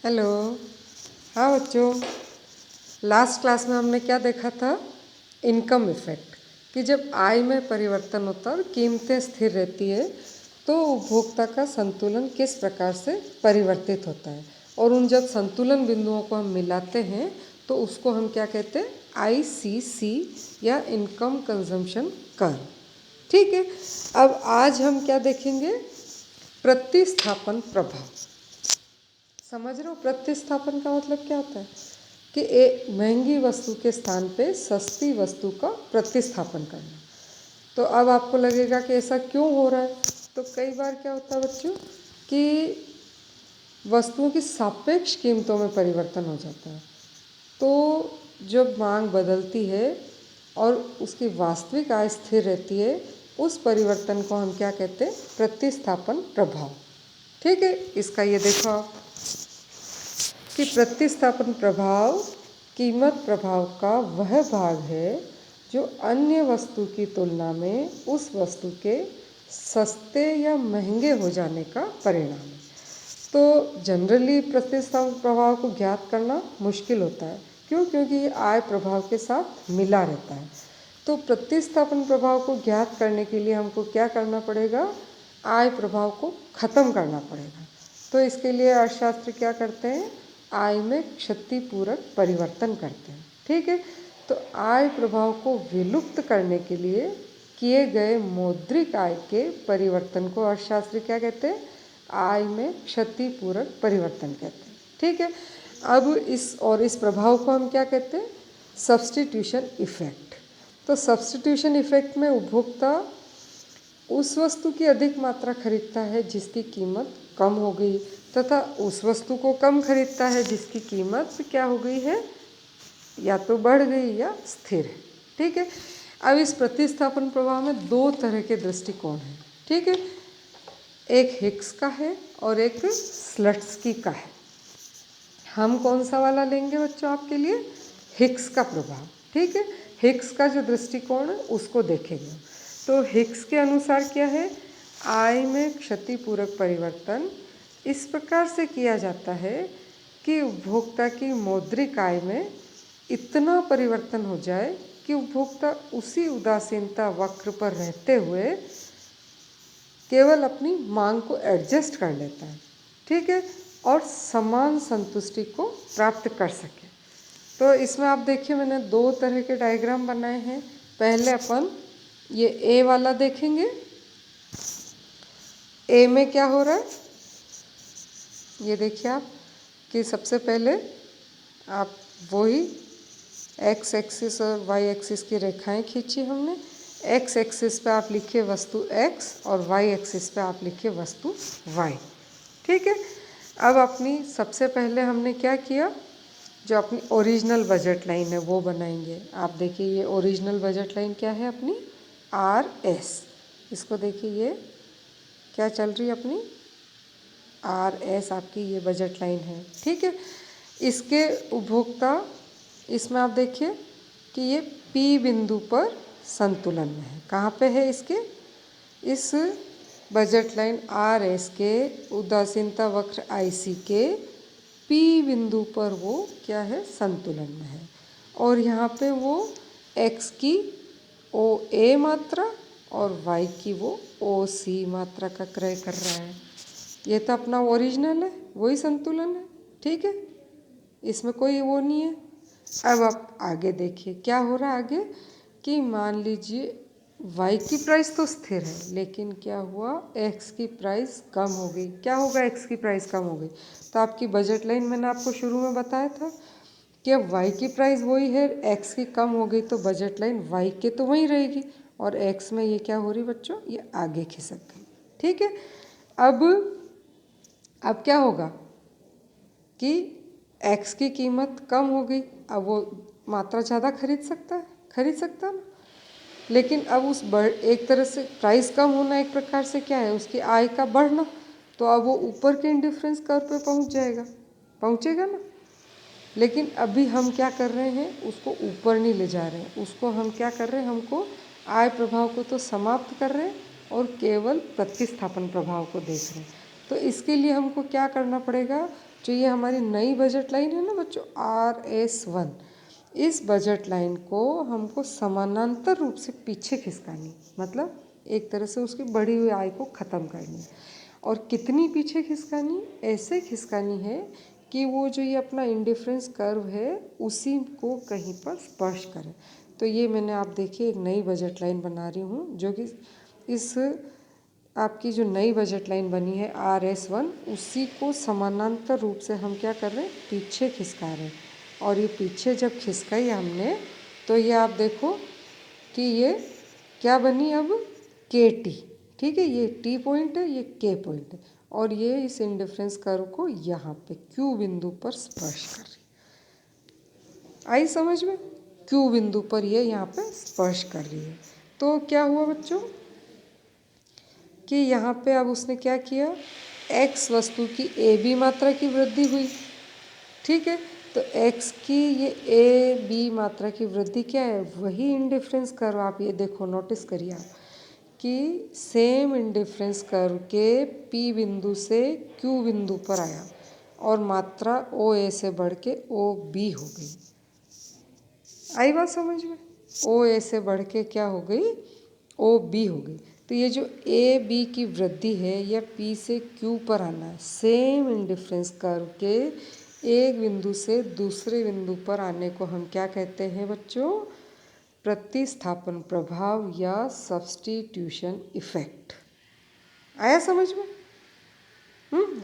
Hello. हाँ बच्चों, last class में हमने क्या देखा था? इनकम इफेक्ट, कि जब आय में परिवर्तन होता है और कीमतें स्थिर रहती है तो उपभोक्ता का संतुलन किस प्रकार से परिवर्तित होता है। और उन जब संतुलन बिंदुओं को हम मिलाते हैं तो उसको हम क्या कहते हैं? ICC या इनकम कंजम्पशन कर्व। ठीक है, अब आज हम क्या देखेंगे? प्रतिस्थापन प्रभाव। समझ रहे हो प्रतिस्थापन का मतलब क्या होता है? कि एक महंगी वस्तु के स्थान पे सस्ती वस्तु का प्रतिस्थापन करना। तो अब आपको लगेगा कि ऐसा क्यों हो रहा है? तो कई बार क्या होता है बच्चों कि वस्तुओं की सापेक्ष कीमतों में परिवर्तन हो जाता है। तो जब मांग बदलती है और उसकी वास्तविक आय स्थिर रहती है, उस परिवर्तन को हम क्या कहते हैं? प्रतिस्थापन प्रभाव। ठीक है, इसका ये देखो आप कि प्रतिस्थापन प्रभाव कीमत प्रभाव का वह भाग है जो अन्य वस्तु की तुलना में उस वस्तु के सस्ते या महंगे हो जाने का परिणाम है। तो जनरली प्रतिस्थापन प्रभाव को ज्ञात करना मुश्किल होता है। क्यों? क्योंकि ये आय प्रभाव के साथ मिला रहता है। तो प्रतिस्थापन प्रभाव को ज्ञात करने के लिए हमको क्या करना पड़ेगा? आय प्रभाव को खत्म करना पड़ेगा। तो इसके लिए अर्थशास्त्र क्या करते हैं? आय में क्षतिपूरक परिवर्तन करते हैं। ठीक है, तो आय प्रभाव को विलुप्त करने के लिए किए गए मौद्रिक आय के परिवर्तन को अर्थशास्त्री क्या कहते हैं? आय में क्षतिपूरक परिवर्तन कहते हैं। ठीक है, अब इस प्रभाव को हम क्या कहते हैं? Substitution effect. तो सब्स्टिट्यूशन इफेक्ट में उपभोक्ता उस वस्तु की अधिक मात्रा खरीदता है जिसकी कीमत कम हो गई तथा उस वस्तु को कम खरीदता है जिसकी कीमत क्या हो गई है? या तो बढ़ गई या स्थिर है। ठीक है, अब इस प्रतिस्थापन प्रभाव में दो तरह के दृष्टिकोण हैं। ठीक है, एक हिक्स का है और एक स्लट्सकी का है। हम कौन सा वाला लेंगे बच्चों आपके लिए? हिक्स का प्रभाव। ठीक है, हिक्स का जो दृष्टिकोण है उसको देखेंगे। तो हिक्स के अनुसार क्या है? आय में क्षतिपूरक परिवर्तन इस प्रकार से किया जाता है कि उपभोक्ता की मौद्रिक आय में इतना परिवर्तन हो जाए कि उपभोक्ता उसी उदासीनता वक्र पर रहते हुए केवल अपनी मांग को एडजस्ट कर लेता है। ठीक है, और समान संतुष्टि को प्राप्त कर सके। तो इसमें आप देखिए मैंने दो तरह के डायग्राम बनाए हैं। पहले अपन ये ए वाला देखेंगे। ए में क्या हो रहा है ये देखिए आप कि सबसे पहले आप वही एक्स एक्सिस और वाई एक्सिस की रेखाएं खींची हमने। एक्स एक्सिस पे आप लिखिए वस्तु एक्स और वाई एक्सिस पे आप लिखिए वस्तु वाई। ठीक है, अब अपनी सबसे पहले हमने क्या किया? जो अपनी ओरिजिनल बजट लाइन है वो बनाएंगे। आप देखिए ये ओरिजिनल बजट लाइन क्या है अपनी? RS। इसको देखिए ये क्या चल रही है अपनी? RS आपकी ये बजट लाइन है। ठीक है, इसके उपभोक्ता इसमें आप देखिए कि ये P बिंदु पर संतुलन में है। कहाँ पे है इसके? इस बजट लाइन RS के उदासीनता वक्र IC के P बिंदु पर वो क्या है? संतुलन में है। और यहाँ पे वो X की OA मात्रा और Y की वो OC मात्रा का क्रय कर रहा है। ये तो अपना ओरिजिनल है, वही संतुलन है। ठीक है, इसमें कोई वो नहीं है। अब आप आगे देखिए क्या हो रहा है आगे कि मान लीजिए y की प्राइस तो स्थिर है लेकिन क्या हुआ? x की प्राइस कम हो गई। क्या होगा? x की प्राइस कम हो गई तो आपकी बजट लाइन मैंने आपको शुरू में बताया था कि अब y की प्राइस वही है, x की कम हो गई तो बजट लाइन y के तो वहीं रहेगी और x में ये क्या हो रही बच्चों? ये आगे खिसक गई। ठीक है, अब क्या होगा कि x की कीमत कम हो गई। अब वो मात्रा ज़्यादा खरीद सकता है ना। लेकिन अब एक तरह से प्राइस कम होना एक प्रकार से क्या है? उसकी आय का बढ़ना। तो अब वो ऊपर के इंडिफरेंस कर्व पे पहुँचेगा ना। लेकिन अभी हम क्या कर रहे हैं? उसको ऊपर नहीं ले जा रहे हैं। उसको हम क्या कर रहे हैं? हमको आय प्रभाव को तो समाप्त कर रहे हैं और केवल प्रतिस्थापन प्रभाव को देख रहे हैं। तो इसके लिए हमको क्या करना पड़ेगा? जो ये हमारी नई बजट लाइन है ना बच्चों, RS1, इस बजट लाइन को हमको समानांतर रूप से पीछे खिसकानी, मतलब एक तरह से उसकी बढ़ी हुई आय को ख़त्म करनी। और कितनी पीछे खिसकानी? ऐसे खिसकानी है कि वो जो ये अपना इंडिफरेंस कर्व है उसी को कहीं पर स्पर्श करे। तो ये मैंने आप देखिए एक नई बजट लाइन बना रही हूँ, जो कि इस आपकी जो नई बजट लाइन बनी है RS1, उसी को समानांतर रूप से हम क्या कर रहे हैं, पीछे खिसका रहे हैं। और ये पीछे जब खिसकाई हमने तो ये आप देखो कि ये क्या बनी अब, KT। ठीक है, ये T पॉइंट है, ये K पॉइंट है, और ये इस इंडिफरेंस कर्व को यहाँ पे Q बिंदु पर स्पर्श कर रही है। आई समझ में? Q बिंदु पर ये यहाँ पे स्पर्श कर रही है। तो क्या हुआ बच्चों कि यहाँ पे अब उसने क्या किया, x वस्तु की AB मात्रा की वृद्धि हुई। ठीक है, तो x की ये AB मात्रा की वृद्धि क्या है, वही इंडिफरेंस कर्व। आप ये देखो, नोटिस करिए आप कि सेम इंडिफरेंस कर्व के P बिंदु से Q बिंदु पर आया और मात्रा OA से बढ़ के OB हो गई। आई बात समझ में? OA से बढ़ के क्या हो गई, OB हो गई। तो ये जो AB की वृद्धि है यह P से Q पर आना है, सेम इंडिफरेंस कर्व के एक बिंदु से दूसरे बिंदु पर आने को हम क्या कहते हैं बच्चों, प्रतिस्थापन प्रभाव या सब्स्टिट्यूशन इफेक्ट। आया समझ में?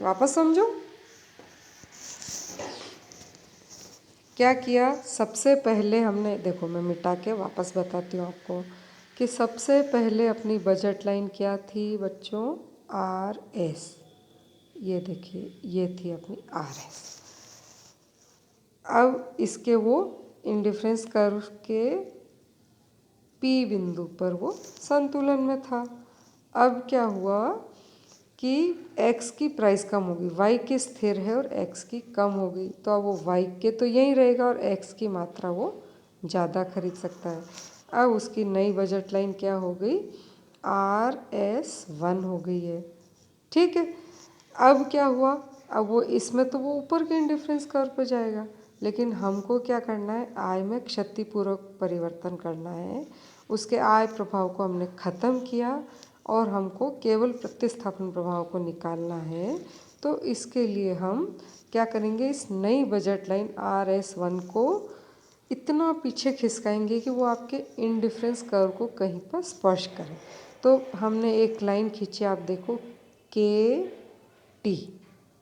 वापस समझो। क्या किया, सबसे पहले हमने, देखो मैं मिटा के वापस बताती हूँ आपको कि सबसे पहले अपनी बजट लाइन क्या थी बच्चों, RS। ये देखिए, ये थी अपनी RS। अब इसके वो इंडिफरेंस कर्व के P बिंदु पर वो संतुलन में था। अब क्या हुआ कि x की प्राइस कम होगी, y की स्थिर है और x की कम हो गई, तो अब वो y के तो यहीं रहेगा और x की मात्रा वो ज़्यादा खरीद सकता है। अब उसकी नई बजट लाइन क्या हो गई, RS1 हो गई है। ठीक है, अब क्या हुआ, अब वो इसमें तो वो ऊपर के इंडिफरेंस कर्व पर जाएगा, लेकिन हमको क्या करना है, आय में क्षतिपूर्वक परिवर्तन करना है। उसके आय प्रभाव को हमने ख़त्म किया और हमको केवल प्रतिस्थापन प्रभाव को निकालना है। तो इसके लिए हम क्या करेंगे, इस नई बजट लाइन RS1 को इतना पीछे खिसकाएंगे कि वो आपके इंडिफरेंस कर्व को कहीं पर स्पर्श करे। तो हमने एक लाइन खींची, आप देखो KT।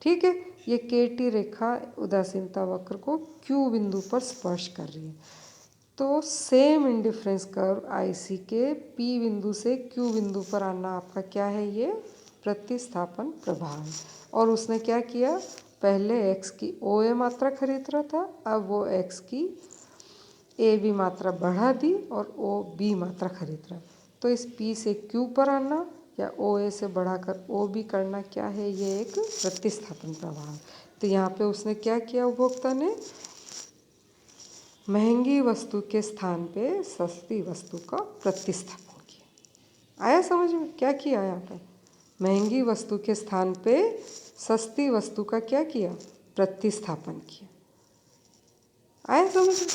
ठीक है, ये KT रेखा उदासीनता वक्र को Q बिंदु पर स्पर्श कर रही है। तो सेम इंडिफरेंस कर्व IC के P बिंदु से Q बिंदु पर आना आपका क्या है, ये प्रतिस्थापन प्रभाव। और उसने क्या किया, पहले x की OA मात्रा खरीद रहा था, अब वो x की AB मात्रा बढ़ा दी और OB मात्रा खरीद रहा है। तो इस P से Q पर आना या OA से बढ़ाकर OB करना क्या है, ये एक प्रतिस्थापन प्रभाव। तो यहाँ पे उसने क्या किया, उपभोक्ता ने महंगी वस्तु के स्थान पे सस्ती वस्तु का प्रतिस्थापन किया। आया समझ में? क्या किया यहाँ पे, महंगी वस्तु के स्थान पे सस्ती वस्तु का क्या किया, प्रतिस्थापन किया। आया समझ में?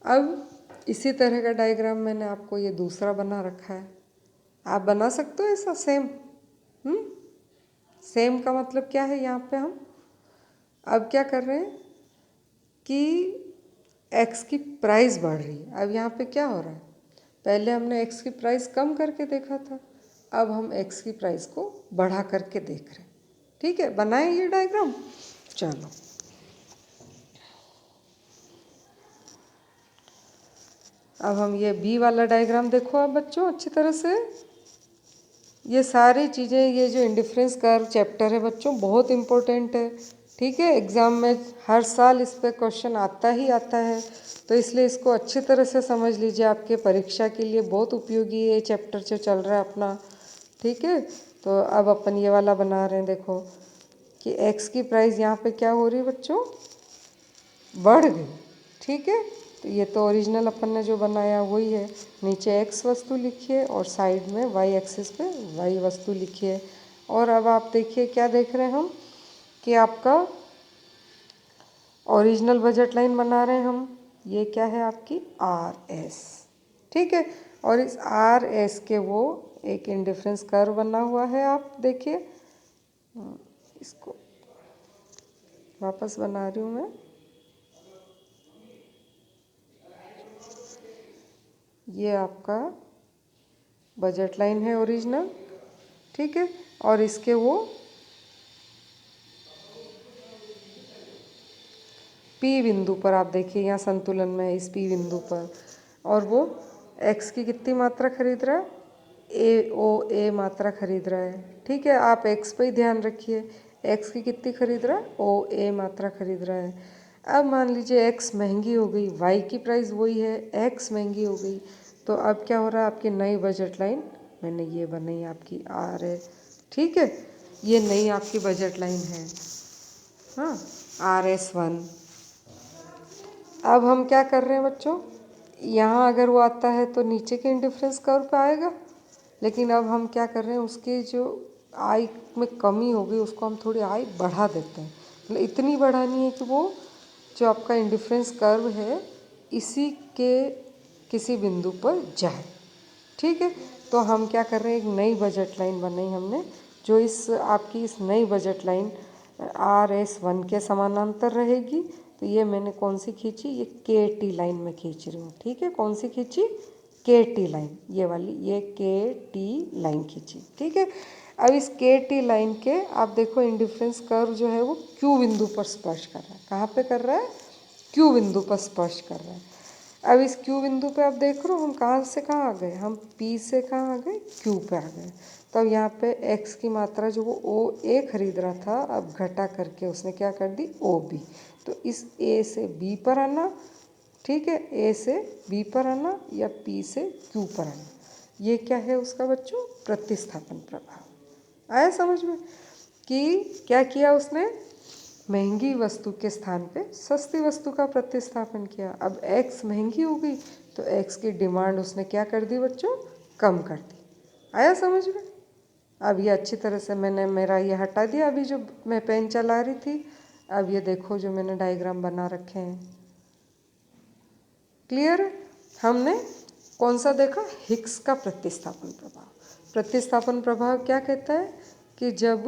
अब इसी तरह का डायग्राम मैंने आपको ये दूसरा बना रखा है, आप बना सकते हो ऐसा सेम। सेम का मतलब क्या है, यहाँ पे हम अब क्या कर रहे हैं कि x की प्राइस बढ़ रही है। अब यहाँ पे क्या हो रहा है, पहले हमने x की प्राइस कम करके देखा था, अब हम x की प्राइस को बढ़ा करके देख रहे हैं। ठीक है, बनाएं ये डायग्राम। चलो, अब हम ये B वाला डायग्राम देखो आप बच्चों अच्छी तरह से। ये सारी चीज़ें, ये जो इंडिफरेंस कर्व चैप्टर है बच्चों, बहुत इम्पोर्टेंट है। ठीक है, एग्ज़ाम में हर साल इस पर क्वेश्चन आता ही आता है, तो इसलिए इसको अच्छी तरह से समझ लीजिए, आपके परीक्षा के लिए बहुत उपयोगी है ये चैप्टर जो चल रहा है अपना। ठीक है, तो अब अपन ये वाला बना रहे हैं, देखो कि x की प्राइस यहाँ पे क्या हो रही है बच्चों, बढ़ गई। ठीक है, तो ये तो ओरिजिनल अपन ने जो बनाया वही है। नीचे x वस्तु लिखिए और साइड में y एक्सिस पे y वस्तु लिखिए। और अब आप देखिए क्या देख रहे हैं हम कि आपका ओरिजिनल बजट लाइन बना रहे हैं हम। ये क्या है आपकी RS, ठीक है। और इस RS के वो एक इंडिफरेंस कर्व बना हुआ है, आप देखिए। इसको वापस बना रही हूँ मैं। ये आपका बजट लाइन है ओरिजिनल, ठीक है। और इसके वो P बिंदु पर आप देखिए, यहाँ संतुलन में है इस P बिंदु पर, और वो X की कितनी मात्रा खरीद रहा है, AOA मात्रा खरीद रहा है, ठीक है। आप X पे ही ध्यान रखिए, X की कितनी खरीद रहा है, OA मात्रा खरीद रहा है। अब मान लीजिए X महंगी हो गई, Y की प्राइस वही है, X महंगी हो गई, तो अब क्या हो रहा है, आपकी नई बजट लाइन मैंने ये बनाई आपकी RS, ठीक है। ये नई आपकी बजट लाइन है, हाँ, RS1। अब हम क्या कर रहे हैं बच्चों, यहाँ अगर वो आता है तो नीचे के इंडिफरेंस कर्व पे आएगा, लेकिन अब हम क्या कर रहे हैं, उसकी जो आई में कमी हो गई उसको हम थोड़ी आई बढ़ा देते हैं। मतलब इतनी बढ़ानी है कि वो जो आपका इंडिफरेंस कर्व है इसी के किसी बिंदु पर जाए, ठीक है। तो हम क्या कर रहे हैं, एक नई बजट लाइन बनाई हमने, जो इस आपकी इस नई बजट लाइन RS1 के समानांतर रहेगी। तो ये मैंने कौन सी खींची, ये KT लाइन में खींच रही हूँ, ठीक है। कौन सी खींची, KT लाइन, ये वाली, ये KT लाइन खींची, ठीक है। अब इस KT लाइन के आप देखो इंडिफरेंस कर्व जो है वो Q बिंदु पर स्पर्श कर रहा है। कहाँ पे कर रहा है, Q बिंदु पर स्पर्श कर रहा है। अब इस Q बिंदु पे आप देख रहे हो हम कहाँ से कहाँ आ गए, हम P से कहाँ आ गए, Q पे आ गए। तो अब यहाँ पे X की मात्रा जो वो OA खरीद रहा था, अब घटा करके उसने क्या कर दी, OB। तो इस A से B पर आना, ठीक है, A से B पर आना या P से Q पर आना, ये क्या है उसका बच्चों, प्रतिस्थापन प्रभाव। आया समझ में कि क्या किया उसने, महंगी वस्तु के स्थान पे सस्ती वस्तु का प्रतिस्थापन किया। अब X महंगी हो गई तो X की डिमांड उसने क्या कर दी बच्चों, कम कर दी। आया समझ में। अब ये अच्छी तरह से मैंने मेरा ये हटा दिया, अभी जो मैं पेन चला रही थी। अब ये देखो जो मैंने डायग्राम बना रखे हैं, क्लियर है। हमने कौन सा देखा, हिक्स का प्रतिस्थापन प्रभाव। प्रतिस्थापन प्रभाव क्या कहता है कि जब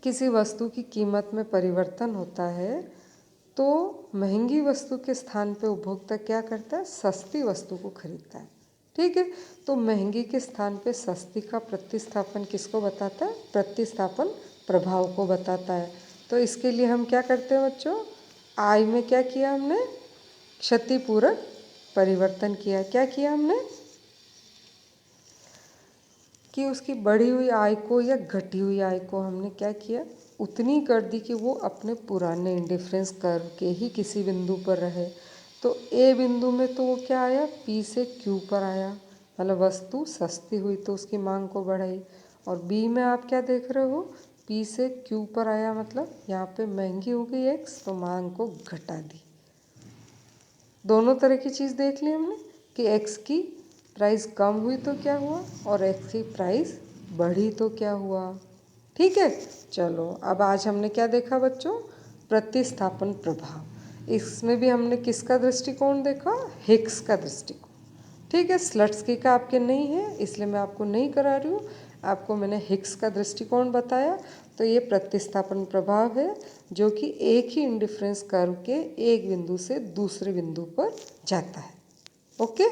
किसी वस्तु की कीमत में परिवर्तन होता है तो महंगी वस्तु के स्थान पे उपभोक्ता क्या करता है, सस्ती वस्तु को खरीदता है, ठीक है। तो महंगी के स्थान पे सस्ती का प्रतिस्थापन किसको बताता है, प्रतिस्थापन प्रभाव को बताता है। तो इसके लिए हम क्या करते हैं बच्चों, आई में क्या किया हमने, क्षतिपूरक परिवर्तन किया। क्या किया हमने कि उसकी बढ़ी हुई आय को या घटी हुई आय को हमने क्या किया, उतनी कर दी कि वो अपने पुराने इंडिफरेंस कर्व के ही किसी बिंदु पर रहे। तो ए बिंदु में तो वो क्या आया, P से Q पर आया, मतलब वस्तु सस्ती हुई तो उसकी मांग को बढ़ाई। और B में आप क्या देख रहे हो, P से Q पर आया, मतलब यहाँ पे महंगी हो गई X तो मांग को घटा दी। दोनों तरह की चीज़ देख ली हमने कि X की प्राइस कम हुई तो क्या हुआ और X की प्राइस बढ़ी तो क्या हुआ, ठीक है। चलो अब आज हमने क्या देखा बच्चों, प्रतिस्थापन प्रभाव। इसमें भी हमने किसका दृष्टिकोण देखा, हिक्स का दृष्टिकोण, ठीक है। स्लट्सकी का आपके नहीं है इसलिए मैं आपको नहीं करा रही हूँ, आपको मैंने हिक्स का दृष्टिकोण बताया। तो ये प्रतिस्थापन प्रभाव है जो कि एक ही इंडिफरेंस कर्व के एक बिंदु से दूसरे बिंदु पर जाता है, ओके।